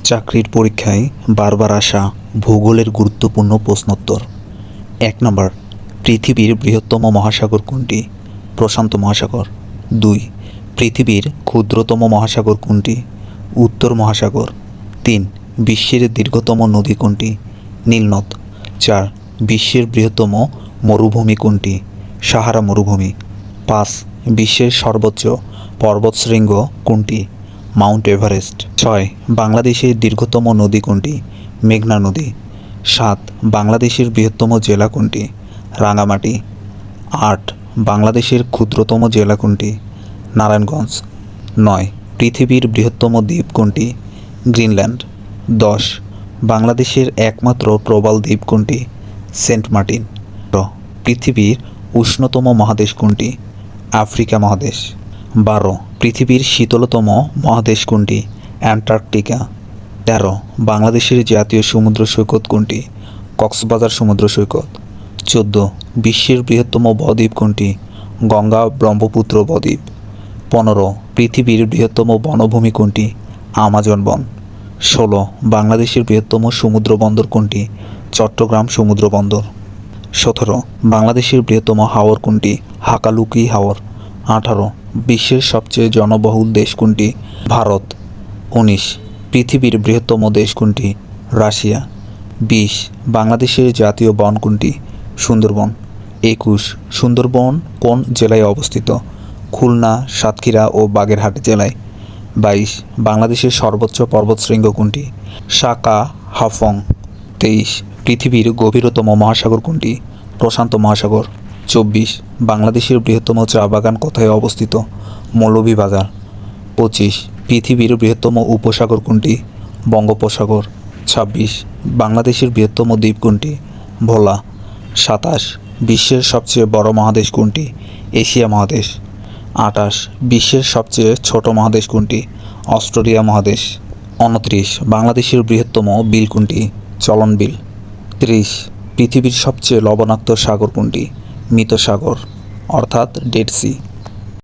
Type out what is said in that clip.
চাকরির পরীক্ষায় বারবার আসা ভূগোলের গুরুত্বপূর্ণ প্রশ্নোত্তর। ১ নম্বর, পৃথিবীর বৃহত্তম মহাসাগর কোনটি? প্রশান্ত মহাসাগর। ২, পৃথিবীর ক্ষুদ্রতম মহাসাগর কোনটি? উত্তর মহাসাগর। ৩, বিশ্বের দীর্ঘতম নদী কোনটি? নীলনদ। ৪, বিশ্বের বৃহত্তম মরুভূমি কোনটি? সাহারা মরুভূমি। ৫, বিশ্বের সর্বোচ্চ পর্বতশৃঙ্গ কোনটি? Mount Everest. ৬, বাংলাদেশের দীর্ঘতম নদী কোনটি? মেঘনা নদী। ৭, বাংলাদেশের বৃহত্তম জেলা কোনটি? রাঙ্গামাটি। ৮, বাংলাদেশের ক্ষুদ্রতম জেলা কোনটি? নারায়ণগঞ্জ। ৯, পৃথিবীর বৃহত্তম দ্বীপ কোনটি? গ্রিনল্যান্ড। ১০, বাংলাদেশের একমাত্র প্রবাল দ্বীপ কোনটি? Saint Martin. পৃথিবীর উষ্ণতম মহাদেশ কোনটি? আফ্রিকা মহাদেশ। ১২, পৃথিবীর শীতলতম মহাদেশ কোনটি? অ্যান্টার্কটিকা। ১৩, বাংলাদেশের জাতীয় সমুদ্র সৈকত কোনটি? কক্সবাজার সমুদ্র সৈকত। ১৪, বিশ্বের বৃহত্তম বদ্বীপ কোনটি? গঙ্গা ব্রহ্মপুত্র বদ্বীপ। ১৫, পৃথিবীর বৃহত্তম বনভূমি কোনটি? আমাজন বন। ১৬, বাংলাদেশের বৃহত্তম সমুদ্র বন্দর কোনটি? চট্টগ্রাম সমুদ্র বন্দর। ১৭, বাংলাদেশের বৃহত্তম হাওর কোনটি? হাকালুকি হাওর। ১৮, বিশ্বের সবচেয়ে জনবহুল দেশ কোনটি? ভারত। ১৯, পৃথিবীর বৃহত্তম দেশ কোনটি? রাশিয়া। ২০, বাংলাদেশের জাতীয় বন কোনটি? সুন্দরবন। ২১, সুন্দরবন কোন জেলায় অবস্থিত? খুলনা, সাতক্ষীরা ও বাগেরহাট জেলায়। ২২, বাংলাদেশের সর্বোচ্চ পর্বতশৃঙ্গ কোনটি? সাকা হাফং। ২৩, পৃথিবীর গভীরতম মহাসাগর কোনটি? প্রশান্ত মহাসাগর। ২৪, বাংলাদেশের বৃহত্তম চা বাগান কোথায় অবস্থিত? মৌলভীবাজার। ২৫, পৃথিবীর বৃহত্তম উপসাগর কোনটি? বঙ্গোপসাগর। ২৬, বাংলাদেশের বৃহত্তম দ্বীপ কোনটি? ভোলা। ২৭, বিশ্বের সবচেয়ে বড় মহাদেশ কোনটি? এশিয়া মহাদেশ। ২৮, বিশ্বের সবচেয়ে ছোট মহাদেশ কোনটি? অস্ট্রেলিয়া মহাদেশ। ২৯, বাংলাদেশের বৃহত্তম বিল কোনটি? চলন বিল। ৩০, পৃথিবীর সবচেয়ে লবণাক্ত সাগর কোনটি? মৃত সাগর অর্থাৎ ডেড সি।